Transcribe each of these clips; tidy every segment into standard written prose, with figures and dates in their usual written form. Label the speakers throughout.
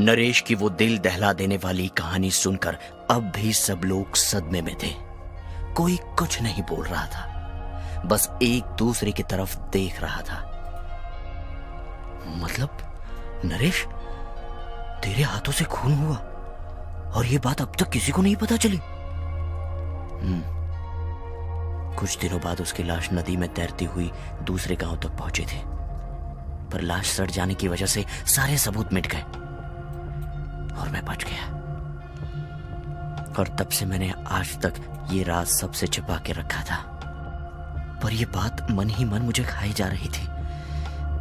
Speaker 1: नरेश की वो दिल दहला देने वाली कहानी सुनकर अब भी सब लोग सदमे में थे। कोई कुछ नहीं बोल रहा था, बस एक दूसरे की तरफ देख रहा था। मतलब नरेश, तेरे हाथों से खून हुआ और ये बात अब तक किसी को नहीं पता चली? कुछ दिनों बाद उसकी लाश नदी में तैरती हुई दूसरे गांव तक पहुंची थी, पर लाश सड़ जाने की वजह से सारे सबूत मिट गए और मैं बच गया। और तब से मैंने आज तक ये राज सबसे छिपा के रखा था, पर यह बात मन ही मन मुझे खाई जा रही थी।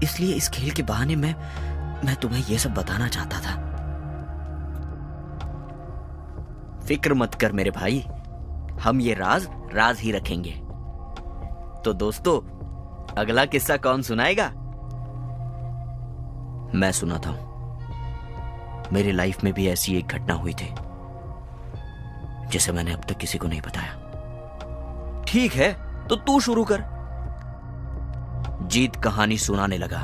Speaker 1: इसलिए इस खेल के बहाने मैं तुम्हें यह सब बताना चाहता था। फिक्र मत कर मेरे भाई, हम ये राज ही रखेंगे। तो दोस्तों, अगला किस्सा कौन सुनाएगा? मैं सुनाता हूं। मेरी लाइफ में भी ऐसी एक घटना हुई थी जिसे मैंने अब तक किसी को नहीं बताया। ठीक है, तो तू शुरू कर। जीत कहानी सुनाने लगा।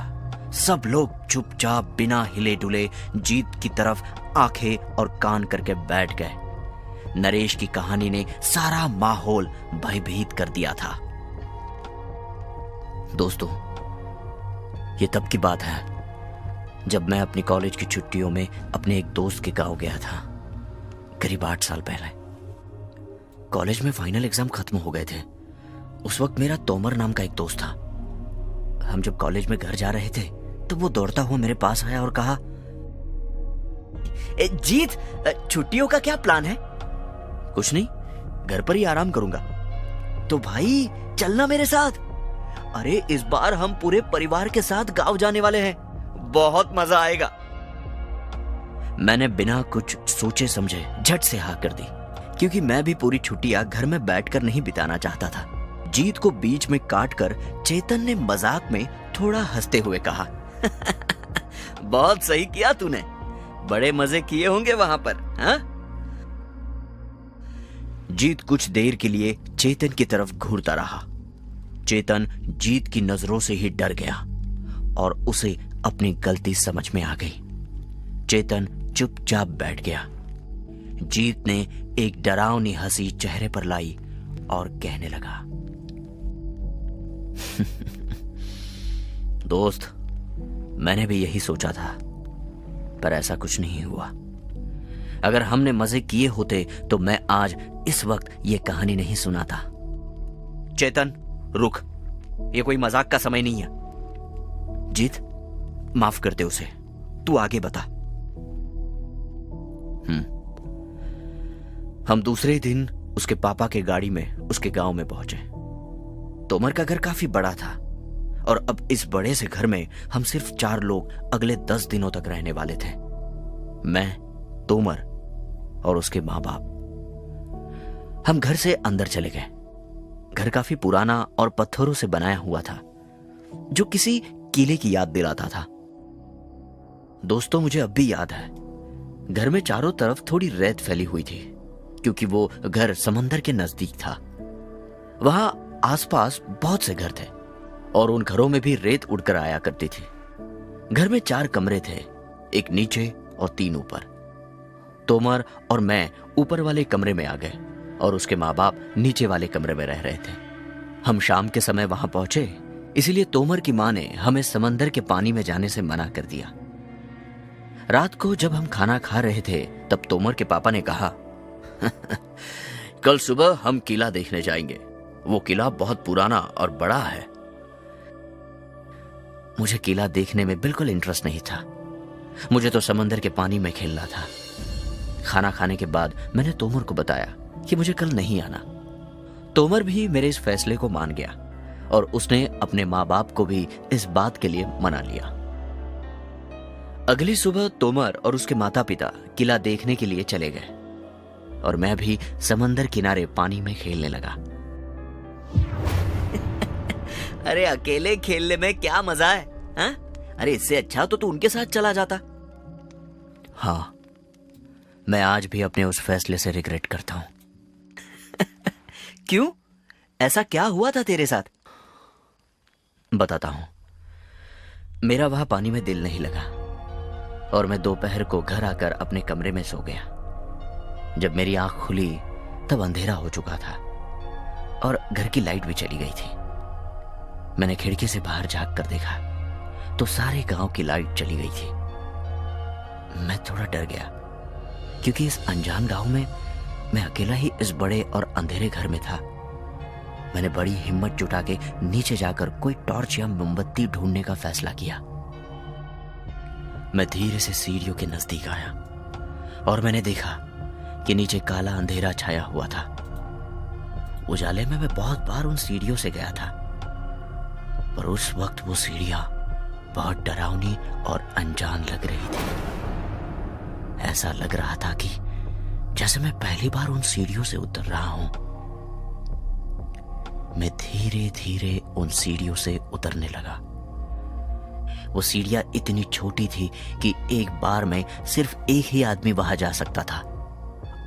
Speaker 1: सब लोग चुपचाप बिना हिले डुले जीत की तरफ आंखें और कान करके बैठ गए। नरेश की कहानी ने सारा माहौल भयभीत कर दिया था। दोस्तों, ये तब की बात है जब मैं अपनी कॉलेज की छुट्टियों में अपने एक दोस्त के गांव गया था, करीब 8 साल पहले। कॉलेज में फाइनल एग्जाम खत्म हो गए थे। उस वक्त मेरा तोमर नाम का एक दोस्त था। हम जब कॉलेज में घर जा रहे थे तो वो दौड़ता हुआ मेरे पास आया और कहा, जीत, छुट्टियों का क्या प्लान है? कुछ नहीं, घर पर ही आराम करूंगा। तो भाई चलना मेरे साथ। अरे इस बार हम पूरे परिवार के साथ गांव जाने वाले हैं, बहुत मजा आएगा। मैंने बिना कुछ सोचे समझे झट से हाँ कर दी, क्योंकि मैं भी पूरी छुट्टियां घर में बैठकर नहीं बिताना चाहता था। जीत को बीच में काटकर चेतन ने मजाक में थोड़ा हंसते हुए कहा, बहुत सही किया तूने, बड़े मजे किए होंगे वहां पर, हाँ? जीत कुछ देर के लिए चेतन की तरफ घूरता रहा। चेतन जीत की नजरों से ही डर गया और उसे अपनी गलती समझ में आ गई। चेतन चुपचाप बैठ गया। जीत ने एक डरावनी हंसी चेहरे पर लाई और कहने लगा, दोस्त, मैंने भी यही सोचा था, पर ऐसा कुछ नहीं हुआ। अगर हमने मजे किए होते तो मैं आज इस वक्त ये कहानी नहीं सुनाता। चेतन रुक, ये कोई मजाक का समय नहीं है। जीत, माफ कर दे उसे, तू आगे बता। हम दूसरे दिन उसके पापा के गाड़ी में उसके गांव में पहुंचे। तोमर का घर काफी बड़ा था और अब इस बड़े से घर में हम सिर्फ 4 लोग अगले 10 दिनों तक रहने वाले थे। मैं, तोमर और उसके मां बाप। हम घर से अंदर चले गए। घर काफी पुराना और पत्थरों से बनाया हुआ था, जो किसी किले की याद दिलाता था। दोस्तों, मुझे अब भी याद है, घर में चारों तरफ थोड़ी रेत फैली हुई थी, क्योंकि वो घर समंदर के नजदीक था। वहां आसपास बहुत से घर थे और उन घरों में भी रेत उड़कर आया करती थी। घर में 4 कमरे थे, एक नीचे और 3 ऊपर। तोमर और मैं ऊपर वाले कमरे में आ गए और उसके माँ बाप नीचे वाले कमरे में रह रहे थे। हम शाम के समय वहां पहुंचे, इसलिए तोमर की मां ने हमें समंदर के पानी में जाने से मना कर दिया। रात को जब हम खाना खा रहे थे तब तोमर के पापा ने कहा, कल सुबह हम किला देखने जाएंगे, वो किला बहुत पुराना और बड़ा है। मुझे किला देखने में बिल्कुल इंटरेस्ट नहीं था। मुझे तो समंदर के पानी में खेलना था। खाना खाने के बाद मैंने तोमर को बताया कि मुझे कल नहीं आना। तोमर भी मेरे इस फैसले को मान गया और उसने अपने माँ बाप को भी इस बात के लिए मना लिया। अगली सुबह तोमर और उसके माता पिता किला देखने के लिए चले गए और मैं भी समंदर किनारे पानी में खेलने लगा। अरे अकेले खेलने में क्या मजा है, हा? अरे इससे अच्छा तो तू उनके साथ चला जाता। हाँ, मैं आज भी अपने उस फैसले से रिग्रेट करता हूं। क्यों? ऐसा क्या हुआ था तेरे साथ? बताता हूं। मेरा वहां पानी में दिल नहीं लगा। और मैं दोपहर को घर आकर अपने कमरे में सो गया। जब मेरी आंख खुली तब अंधेरा हो चुका था और घर की लाइट भी चली गई थी। मैंने खिड़की से बाहर झांक कर देखा तो सारे गांव की लाइट चली गई थी। मैं थोड़ा डर गया क्योंकि इस अनजान गांव में मैं अकेला ही इस बड़े और अंधेरे घर में था। मैंने बड़ी हिम्मत जुटा के नीचे जाकर कोई टॉर्च या मोमबत्ती ढूंढने का फैसला किया। मैं धीरे से सीढ़ियों के नजदीक आया और मैंने देखा कि नीचे काला अंधेरा छाया हुआ था। उजाले में मैं बहुत बार उन सीढ़ियों से गया था, पर उस वक्त वो सीढ़ियां बहुत डरावनी और अनजान लग रही थी। ऐसा लग रहा था कि जैसे मैं पहली बार उन सीढ़ियों से उतर रहा हूं। मैं धीरे धीरे उन सीढ़ियों से उतरने लगा। वो सीढ़ियां इतनी छोटी थी कि एक बार में सिर्फ एक ही आदमी वहां जा सकता था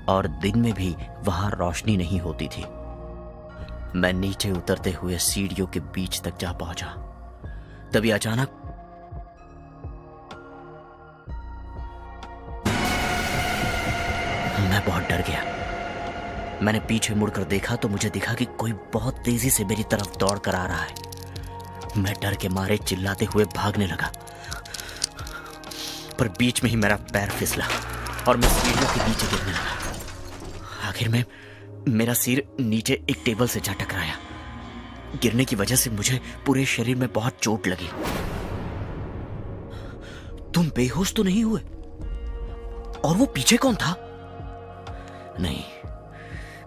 Speaker 1: और दिन में भी वहां रोशनी नहीं होती थी। मैं नीचे उतरते हुए सीढ़ियों के बीच तक जा पहुंचा। तभी अचानक मैं बहुत डर गया। मैंने पीछे मुड़कर देखा तो मुझे दिखा कि कोई बहुत तेजी से मेरी तरफ दौड़ कर आ रहा है। मैं डर के मारे चिल्लाते हुए भागने लगा, पर बीच में ही मेरा पैर फिसला और मैं सीढ़ियों के नीचे गिरने लगा। आखिर में मेरा सिर नीचे एक टेबल से जा टकराया। गिरने की वजह से मुझे पूरे शरीर में बहुत चोट लगी। तुम बेहोश तो नहीं हुए? और वो पीछे कौन था? नहीं,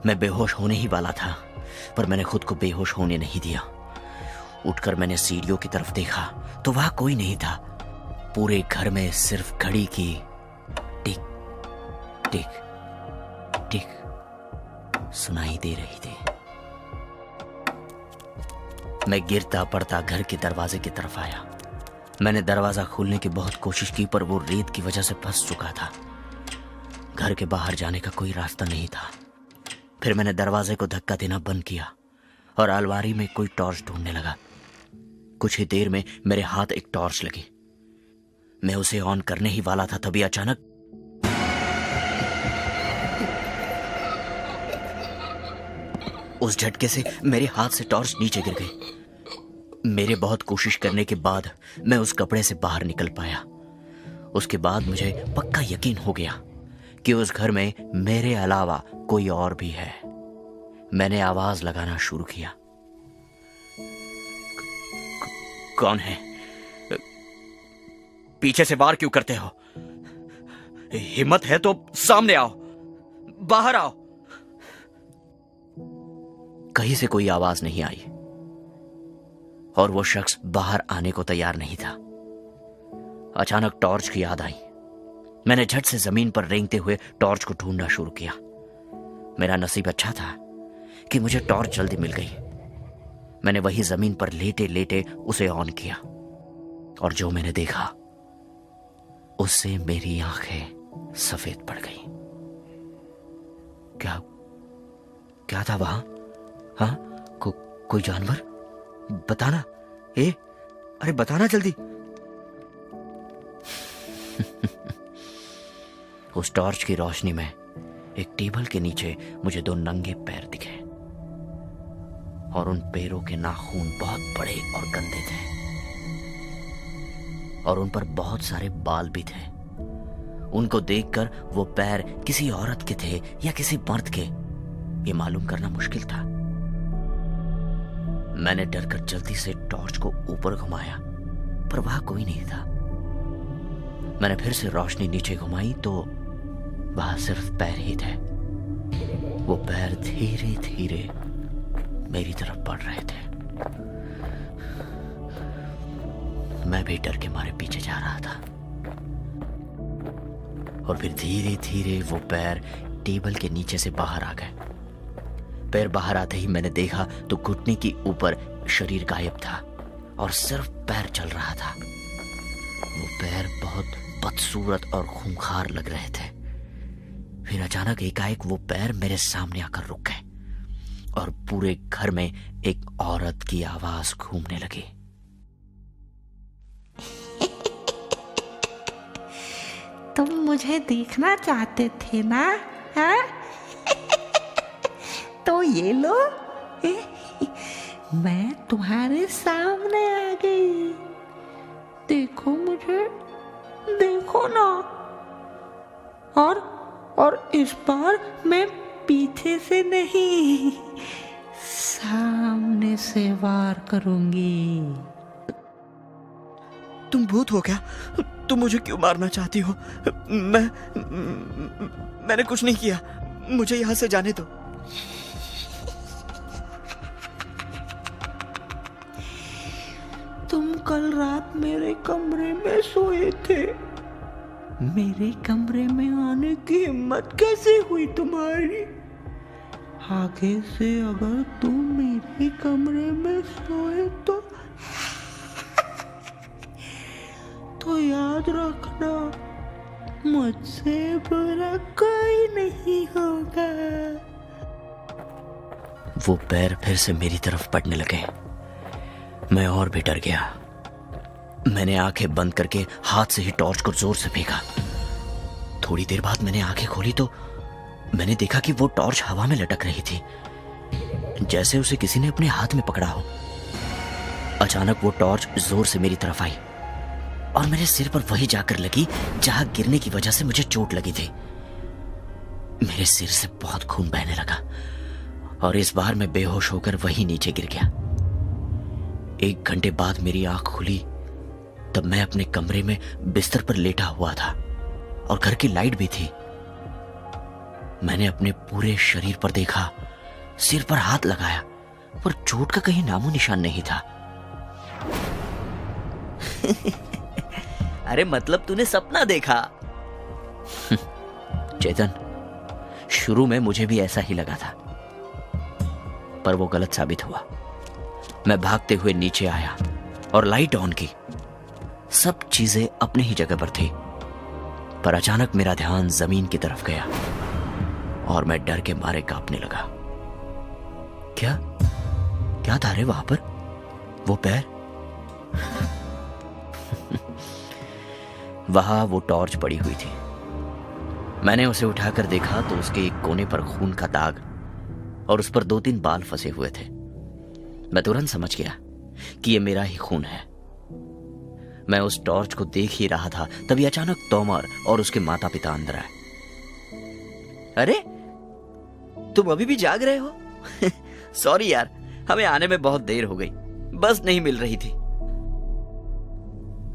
Speaker 1: मैं बेहोश होने ही वाला था, पर मैंने खुद को बेहोश होने नहीं दिया। उठकर मैंने सीढ़ियों की तरफ देखा तो वहां कोई नहीं था। पूरे घर में सिर्फ घड़ी की टिक टिक टिक सुनाई दे रही थी। मैं गिरता पड़ता घर के दरवाजे की तरफ आया। मैंने दरवाजा खोलने की बहुत कोशिश की, पर वो रेत की वजह से फंस चुका था। घर के बाहर जाने का कोई रास्ता नहीं था। फिर मैंने दरवाजे को धक्का देना बंद किया और अलमारी में कोई टॉर्च ढूंढने लगा। कुछ ही देर में मेरे हाथ एक टॉर्च लगी। मैं उसे ऑन करने ही वाला था, तभी अचानक उस झटके से मेरे हाथ से टॉर्च नीचे गिर गई। मेरे बहुत कोशिश करने के बाद मैं उस कपड़े से बाहर निकल पाया। उसके बाद मुझे पक्का यकीन हो गया कि उस घर में मेरे अलावा कोई और भी है। मैंने आवाज लगाना शुरू किया, कौन है? पीछे से वार क्यों करते हो? हिम्मत है तो सामने आओ, बाहर आओ। कहीं से कोई आवाज नहीं आई और वो शख्स बाहर आने को तैयार नहीं था। अचानक टॉर्च की याद आई। मैंने झट से जमीन पर रेंगते हुए टॉर्च को ढूंढना शुरू किया। मेरा नसीब अच्छा था कि मुझे टॉर्च जल्दी मिल गई। मैंने वही जमीन पर लेटे लेटे उसे ऑन किया और जो मैंने देखा उससे मेरी आंखें सफेद पड़ गई। क्या क्या था वहां? हाँ, कोई जानवर? बताना, अरे बताना जल्दी। उस टॉर्च की रोशनी में एक टेबल के नीचे मुझे दो नंगे पैर दिखे और उन पैरों के नाखून बहुत बड़े और गंदे थे और उन पर बहुत सारे बाल भी थे। उनको देखकर वो पैर किसी औरत के थे या किसी मर्द के, ये मालूम करना मुश्किल था। मैंने डरकर जल्दी से टॉर्च को ऊपर घुमाया, पर वहां कोई नहीं था। मैंने फिर से रोशनी नीचे घुमाई तो वहां सिर्फ पैर ही थे। वो पैर धीरे धीरे मेरी तरफ बढ़ रहे थे। मैं भी डर के मारे पीछे जा रहा था और फिर धीरे धीरे वो पैर टेबल के नीचे से बाहर आ गए। पैर बाहर आते ही मैंने देखा तो घुटने के ऊपर शरीर गायब था और सिर्फ पैर चल रहा था। वो पैर बहुत बदसूरत और खूंखार लग रहे थे। फिर अचानक एकाएक वो पैर मेरे सामने आकर रुक गए और पूरे घर में एक औरत की आवाज घूमने लगी।
Speaker 2: तुम मुझे देखना चाहते थे ना, हाँ? तो ये लो, मैं तुम्हारे सामने आ गई। देखो मुझे, देखो ना। और इस बार मैं पीछे से नहीं, सामने से वार करूंगी।
Speaker 1: तुम भूत हो क्या? तुम मुझे क्यों मारना चाहती हो? मैंने कुछ नहीं किया, मुझे यहां से जाने दो।
Speaker 2: तुम कल रात मेरे कमरे में सोए थे। मेरे कमरे में आने की हिम्मत कैसे हुई तुम्हारी? आगे से अगर तुम मेरे कमरे में सोए तो याद रखना, मुझसे बुरा कोई नहीं होगा।
Speaker 1: वो पैर फिर से मेरी तरफ बढ़ने लगे। मैं और भी डर गया। मैंने आंखें बंद करके हाथ से ही टॉर्च को जोर से फेंका। थोड़ी देर बाद मैंने आंखें खोली तो मैंने देखा कि वो टॉर्च हवा में लटक रही थी, जैसे उसे किसी ने अपने हाथ में पकड़ा हो। अचानक वो टॉर्च जोर से मेरी तरफ आई और मेरे सिर पर वही जाकर लगी जहां गिरने की वजह से मुझे चोट लगी थी। मेरे सिर से बहुत खून बहने लगा और इस बार मैं बेहोश होकर वहीं नीचे गिर गया। 1 घंटे बाद मेरी आंख खुली तब मैं अपने कमरे में बिस्तर पर लेटा हुआ था और घर की लाइट भी थी। मैंने अपने पूरे शरीर पर देखा, सिर पर हाथ लगाया, पर चोट का कहीं नामो निशान नहीं था। अरे मतलब तूने सपना देखा? चेतन, शुरू में मुझे भी ऐसा ही लगा था, पर वो गलत साबित हुआ। मैं भागते हुए नीचे आया और लाइट ऑन की। सब चीजें अपने ही जगह पर थी, पर अचानक मेरा ध्यान जमीन की तरफ गया और मैं डर के मारे कांपने लगा। क्या क्या था रे वहां पर? वो पैर? वहां वो टॉर्च पड़ी हुई थी। मैंने उसे उठाकर देखा तो उसके एक कोने पर खून का दाग और उस पर 2-3 बाल फंसे हुए थे। मैं तुरंत समझ गया कि यह मेरा ही खून है। मैं उस टॉर्च को देख ही रहा था तभी अचानक तोमर और उसके माता पिता अंदर आए। अरे तुम अभी भी जाग रहे हो? सॉरी यार, हमें आने में बहुत देर हो गई, बस नहीं मिल रही थी।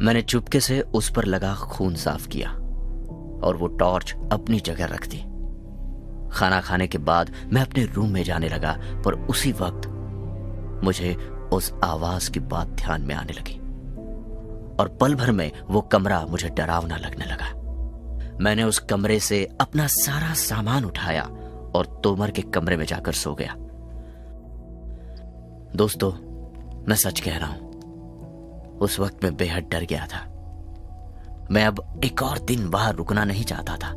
Speaker 1: मैंने चुपके से उस पर लगा खून साफ किया और वो टॉर्च अपनी जगह रख दी। खाना खाने के बाद मैं अपने रूम में जाने लगा, पर उसी वक्त मुझे उस आवाज की बात ध्यान में आने लगी और पल भर में वो कमरा मुझे डरावना लगने लगा। मैंने उस कमरे से अपना सारा सामान उठाया और तोमर के कमरे में जाकर सो गया। दोस्तों, मैं सच कह रहा हूं, उस वक्त मैं बेहद डर गया था। मैं अब एक और दिन वहां रुकना नहीं चाहता था।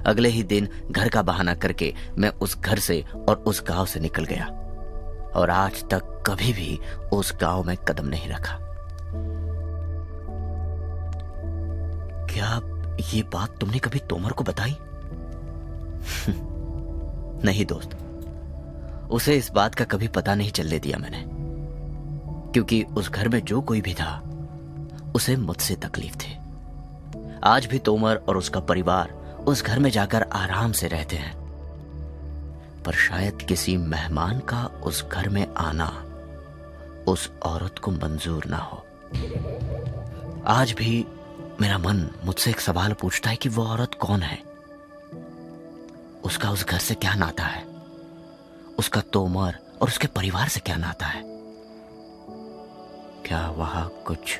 Speaker 1: अगले ही दिन घर का बहाना करके मैं उस घर से और उस गांव से निकल गया और आज तक कभी भी उस गांव में कदम नहीं रखा। क्या ये बात तुमने कभी तोमर को बताई? नहीं दोस्त, उसे इस बात का कभी पता नहीं चलने दिया मैंने, क्योंकि उस घर में जो कोई भी था उसे मुझसे तकलीफ थी। आज भी तोमर और उसका परिवार उस घर में जाकर आराम से रहते हैं, पर शायद किसी मेहमान का उस घर में आना उस औरत को मंजूर ना हो। आज भी मेरा मन मुझसे एक सवाल पूछता है कि वो औरत कौन है, उसका उस घर से क्या नाता है, उसका तोमर और उसके परिवार से क्या नाता है। क्या वहां कुछ